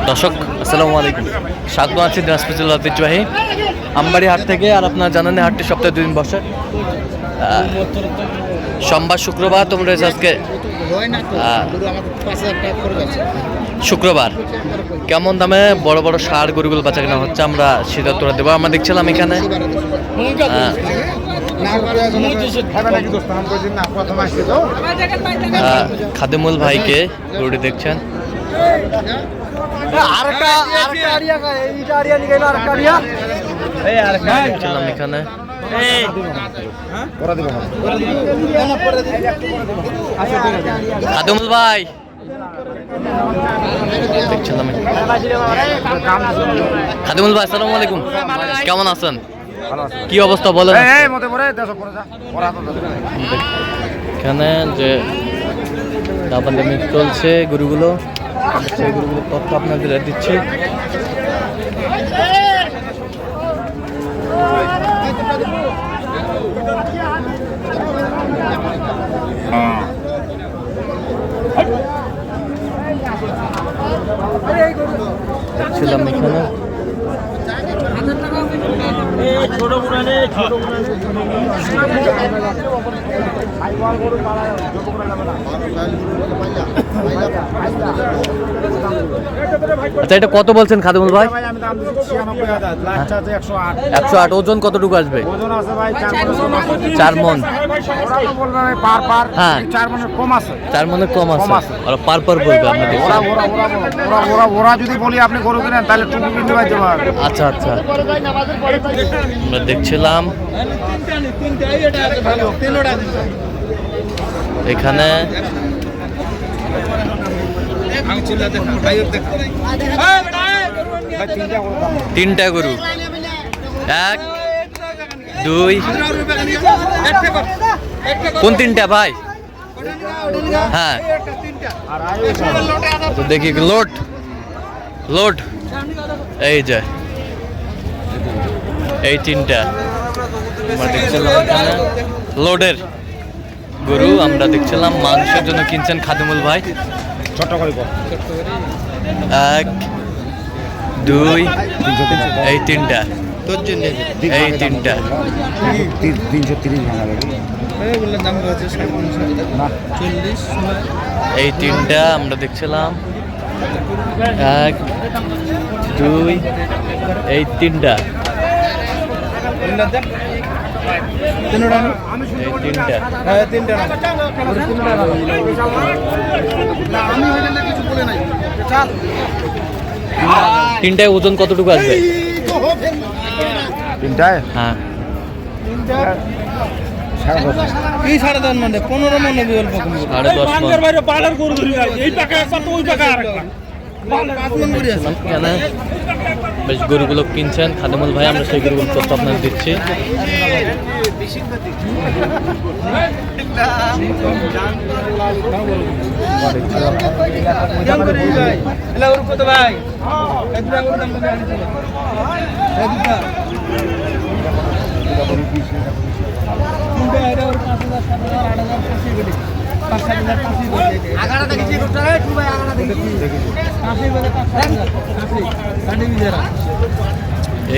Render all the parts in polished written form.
দর্শক আসসালামু আলাইকুম, স্বাগত আছি দিনাজপুর জেলার ঐতিহ্যবাহী আমবাড়ি হাট থেকে। আর আপনারা জানেন হাটটি সপ্তাহে 2 দিন বসে, সোমবার শুক্রবার। তোমরা আজকে শুক্রবার কেমন দামে বড় বড় ষাঁড় গরুগুলো বাচ্চা কেনা হচ্ছে আমরা সেটা তোরা দেবো। আমরা দেখছিলাম এখানে খাদেমুল ভাইকে গরুটি দেখছেন। দেখছিলাম এখানে খাদেমুল ভাই দেখছিলাম। খাদেমুল ভাই আসসালামু আলাইকুম, কেমন আছেন? কি অবস্থা বলেন? এখানে যে দাবাদামি চলছে গরুগুলো, সেই গরুগুলো তথ্য আপনাদের দিচ্ছি। দেখছিলাম এখানে আচ্ছা, এটা কত বলছেন খাদেমুল ভাই? 108। ওজন কতটুকু আসবে? 4 মন। হ্যাঁ, 4 মনের কম আছে। আর পার পার বলবে আপনাদের। ওরা যদি বলি আপনি গরু কিনেন তাহলে টুকু কিনতে পারতে পারবেন। আচ্ছা আচ্ছা, আমরা দেখছিলাম এখানে 3টা গরু, 1 2 কোন 3টা ভাই? হ্যাঁ, তো দেখি লোড লোড এই যে এই 3টা আমরা দেখছিলাম এখানে লোডের গরু। আমরা দেখছিলাম মাংসের জন্য কিনছেন খাদেমুল ভাই। ছোট করে 1 2 এই 3টা, এই 3টা 330 ভাঙা যাবে। এই 3টা আমরা দেখছিলাম 1 2 এই 3টা, এই 3টা। তিনটায় ওজন কতটুকু আসবে? 3টায়? হ্যাঁ, 10.5 মানে 15 মনে বিকল্প 10.5 বেশ গরুগুলো কিনছেন খাদেমুল ভাই। আমরা সেই গরুগুলো তথ্য আপনাদের দিচ্ছি।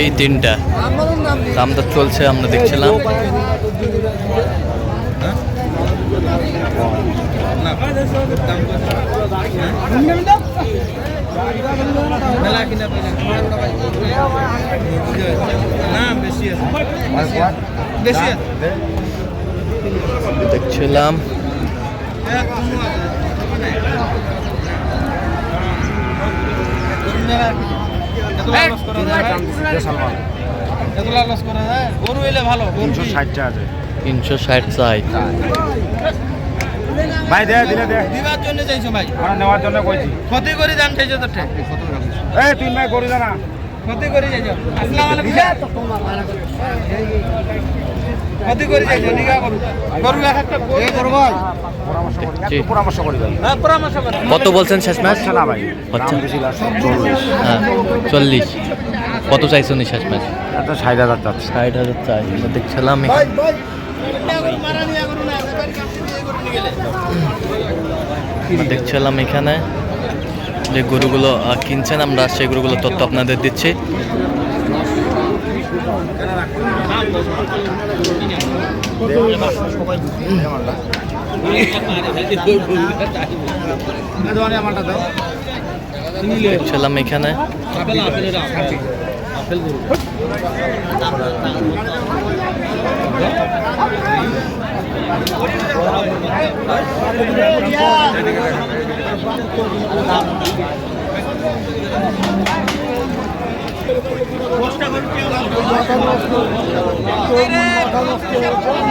এই 3টা দামটা চলছে আমরা দেখছিলাম। দেখছিলাম গরু এলে ভালো। 360 আছে, 360 চাই ভাই। দিবার জন্য চাইছো ভাই? নেওয়ার জন্য কইছি। ক্ষতি করে দাম চাইছো তো ঠিক। এই তুই ভাই গরু জানা ক্ষতি করে যাইছো। আসসালামু আলাইকুম। ক্ষতি করে যাইছো নিগা গরু এক একটা গরু ভাই পরামর্শ করি ভাই। হ্যাঁ, পরামর্শ করি। কত বলছেন শেষ ম্যাচ? না ভাই, আচ্ছা 40। হ্যাঁ 40। কত চাইছো নি শেষ ম্যাচ? এটা 60,000 চাচ্ছে। 60,000 চাই। আমরা দেখছিলাম দেখছিলাম এখানে যে গরুগুলো কিনছেন আমরা সেই গরুগুলো তথ্য আপনাদের দিচ্ছি। দেখছিলাম এখানে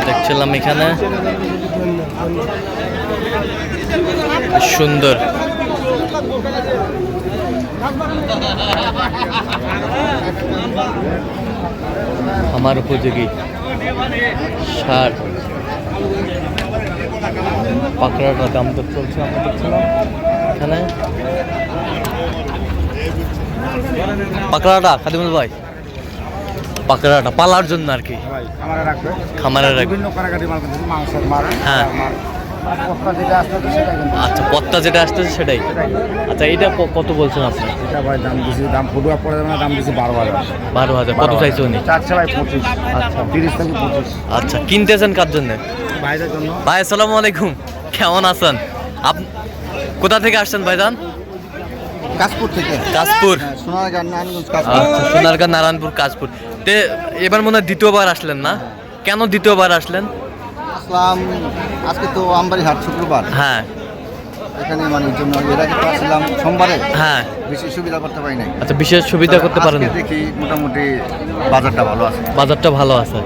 দেখছিলাম এখানে সুন্দর আমার উপযোগী সার পাকড়াটা দাম তো চলছে আমরা দেখছিলাম এখানে পাকড়াটা খাদিমুল ভাই পাকড়াটা পালার জন্য আর কি খামারে রাখবে হ্যাঁ আচ্ছা পত্তা যেটা আসতেছে সেটাই আচ্ছা এটা কত বলছেন আপনি এটা ভাই দাম দিছি দাম ফুটুয়া পড়ে যাবে না দাম দিছি 12,000 কত চাইছে উনি চাচ্ছে ভাই 25 আচ্ছা 30 থেকে 25 আচ্ছা কিনতেছেন কার জন্য ভাইদের জন্য ভাই আসসালামু আলাইকুম কেমন আছেন কোথা থেকে আসছেন ভাইজান কাশপুর থেকে কাশপুর সোনারগাঁ নারায়ণগঞ্জ কাশপুর আচ্ছা সোনারগাঁ নারায়ণপুর কাশপুর তে এবার মনে হয় দ্বিতীয়বার আসলেন না কেন দ্বিতীয়বার আসলেন আসলাম আজকে তো আমবাড়ি হাট শুক্রবার হ্যাঁ এখানে মানে এই জন্য এর আগে তো আসলাম সোমবারে হ্যাঁ বেশি সুবিধা করতে পারি নাই আচ্ছা বিশেষ সুবিধা করতে পারেন আজকে দেখি মোটামুটি বাজারটা ভালো আছে বাজারটা ভালো আছে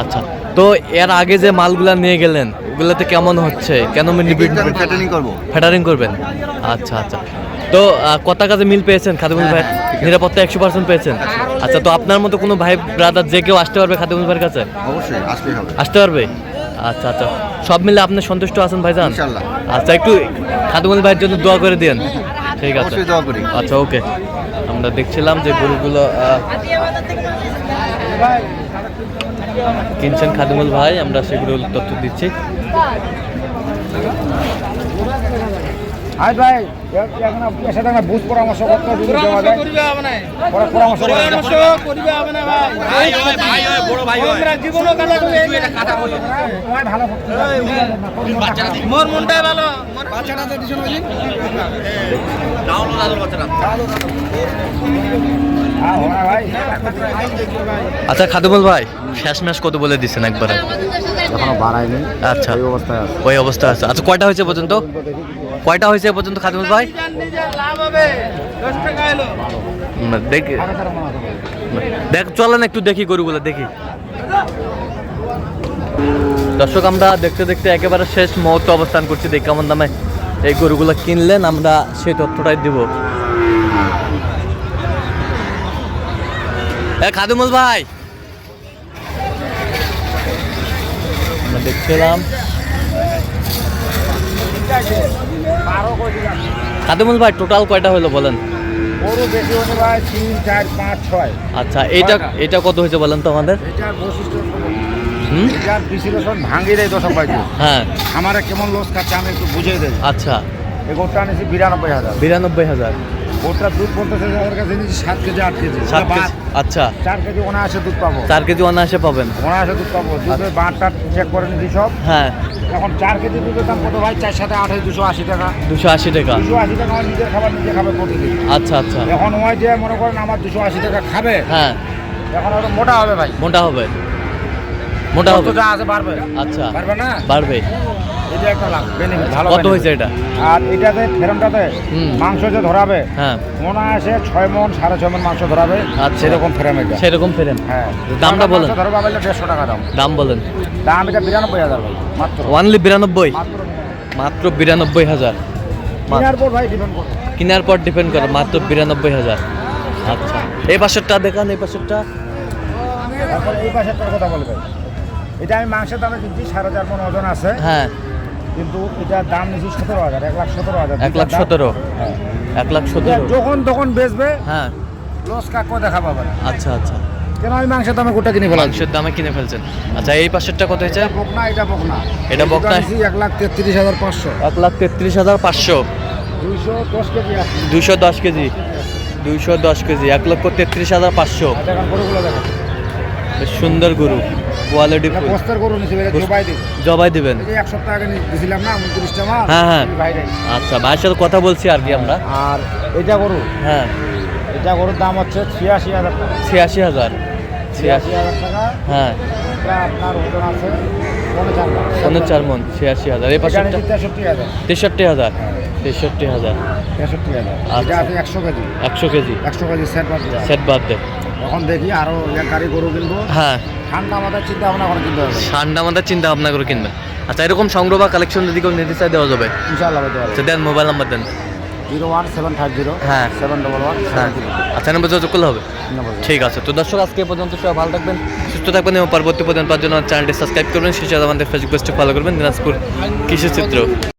আচ্ছা তো এর আগে যে মালগুলা নিয়ে গেলেন ওগুলাতে কেমন হচ্ছে কেন ফ্যাটারিং করব ফ্যাটারিং করবেন আচ্ছা আচ্ছা তো কত কাজে মিল পেয়েছেন খাদিমুল ভাই নিরাপত্তা 100% পেয়েছেন আচ্ছা তো আপনার মতো কোনো ভাই ব্রাদার যে কেউ আসতে পারবে খাদিমুল ভাইয়ের কাছে অবশ্যই আসতেই হবে আসতে পারবে আচ্ছা আচ্ছা সব মিলে আপনি সন্তুষ্ট আছেন ভাইজান ইনশাআল্লাহ আচ্ছা একটু খাদিমুল ভাইয়ের জন্য দোয়া করে দিন ঠিক আছে অবশ্যই দোয়া করি আচ্ছা ওকে আমরা দেখছিলাম যে গরুগুলো কিনছেন খাদিমুল ভাই আমরা সেগুলো তথ্য দিচ্ছি আজ ভাই এখন আপনার সাথে একটা বুঝ পরামর্শ করতে যদি দেওয়া যায় পরামর্শ করিবে হবে না ভাই ভাই বড় ভাই আমরা জীবনও কাটা করে এটা কাটা করি ভাই ভালো মোর মনটাই ভালো মোর বাচ্চাটা তো দিছেন ওই দাও না দাও বাচ্চাটা হ্যাঁ ভাই আচ্ছা খাদিমুল ভাই শেষ ম্যাচ কত বলে দিচ্ছেন একবারে এখনো বাড়ায়নি আচ্ছা এই অবস্থায় আছে ওই অবস্থা আছে আচ্ছা কয়টা হয়েছে পর্যন্ত কয়টা হয়েছে পর্যন্ত খাদিমুল ভাই লাভ হবে 10 টাকা এলো দেখি দেখ চলেন একটু দেখি গরুগুলো দেখি দর্শক আমরা দেখতে দেখতে একেবারে শেষ মুহূর্তে অবস্থান করছি দেখি কেমন দামে এই গরুগুলো কিনলেন আমরা সেই তথ্যটাই দিব খাদিমুল ভাই আমরা দেখছিলাম খাদিমুল ভাই টোটাল কয়টা হলো বলেন গরু বেশি হতে ভাই 3 4 5 6 আচ্ছা এটা কত হয়েছে বলেন তো আমাদের এটার বৈশিষ্ট্য হুম এটার বিশ্লেষণ ভাঙিয়ে দেয় দর্শক ভাই হ্যাঁ আমার কেমন লস খাচ্ছে আমি একটু বুঝিয়ে দেই আচ্ছা এই গোটা নিয়েছি 92,000 92,000 গোটা দুধ বলতেছে যে আমার কাছে নিয়েছি 7 কেজি 8 কেজি 7 কেজি আচ্ছা 4 কেজি অনায়াসে দুধ পাবো 4 কেজি অনায়াসে পাবেন অনায়াসে দুধ পাবো দুধের বাঁটটা চেক করে নিয়েছি সব হ্যাঁ এখন 4 কেজি দুধের দাম কত ভাই 4 সাথে 8 280 টাকা 280 টাকা 280 টাকা আমার নিজের খাবার নিজে খাবে প্রতিদিন আচ্ছা আচ্ছা এখন ওই যে মনে করেন আমার 280 টাকা খাবে হ্যাঁ এখন ওটা মোটা হবে ভাই মোটা হবে মোটা হবে যা আছে বাড়বে আচ্ছা পারবে না বাড়বে এটা একটা লাভ বেনিফিট ভালো কত হয়েছে এটা আর এটাতে ফ্রেমটাতে মাংস যে ধরাবে হ্যাঁ মনে আসে 6 মণ 6.5 মণ মাংস ধরাবে আচ্ছা সেরকম ফ্রেম এটা সেরকম ফ্রেম হ্যাঁ দামটা বলেন ধরবা বললে 150 টাকা দাম বলেন দাম এটা 92,000 ভাই মাত্র অনলি 92 মাত্র মাত্র 92,000 কেনার পর ভাই ডিপেন্ড করে কেনার পর ডিপেন্ড করে মাত্র 92,000 আচ্ছা এই পাশেরটা দেখান এই পাশেরটা তারপর এই পাশেরটার কথা বলে ভাই এটা আমি মাংসের দামে কিনছি 4.5 মণ ওজন আছে হ্যাঁ কিন্তু এটার দাম নিয়েছি 17,000 1,17,000 1,17,000 হ্যাঁ 1,17,000 যখন তখন বেচবে হ্যাঁ লস কাকও দেখা পাবে না আচ্ছা আচ্ছা কেন আমি মাংসের দামে গোটা কিনে ফেলাম মাংসের দামে কিনে ফেলছেন আচ্ছা এই পাশেরটা কত হয়েছে বকনা এটা বকনা এটা বকনা 1,33,500 1,33,500 210 কেজি আছে। 210 কেজি, 210 কেজি, 1,33,500। দেখেন গরুগুলো দেখেন। বেশ সুন্দর গরু, কোয়ালিটি এটা ফুল। বস্তার গরু নিচে জবাই দিই। জবাই দিবেন? এই যে 1 সপ্তাহ আগে দিছিলাম না 29টা মাল। হ্যাঁ, হ্যাঁ। এই বাইরে। আচ্ছা, ভাইয়ের সাথে কথা বলছি আর কি আমরা। আর এটা গরু, হ্যাঁ, এটা গরুর দাম হচ্ছে 86,000 টাকা। 86,000। 86,000 টাকা। হ্যাঁ, এটা আপনার ওজন আছে 55 4 মন, 86,000। এই পাশে 63,000। 63,000। 63,000। 63,000। আচ্ছা। এটা আছে 100 কেজি। 100 কেজি 100 কেজি সেট বাদ দেওয়া। সেট বাদ দেয়। এখন দেখি আরো এক গাড়ি গরু কিনবো। হ্যাঁ, ঠান্ডা মাথায় চিন্তা ভাবনা করে কিনতে হবে। ঠান্ডা মাথায় চিন্তা ভাবনা করে কিনবেন। আচ্ছা, এরকম সংগ্রহ বা কালেকশন যদি কেউ নিতে চায় দেওয়া যাবে? ইনশাআল্লাহ দিতে পারবো। আচ্ছা, দেন, মোবাইল নাম্বার দেন। 01750 হ্যাঁ। 711 হ্যাঁ, 7 আচ্ছা, নাম্বার যোগাযোগ করলে হবে। নম্বর। ঠিক আছে, তো দর্শক আজকে এ পর্যন্ত সবাই ভালো থাকবেন, সুস্থ থাকবেন এবং পরবর্তী পর্যন্ত পাওয়ার জন্য চ্যানেলটি সাবস্ক্রাইব করবেন, সেই সাথে আমাদের ফেসবুক পেজটি ফলো করবেন, দিনাজপুর কৃষি চিত্র।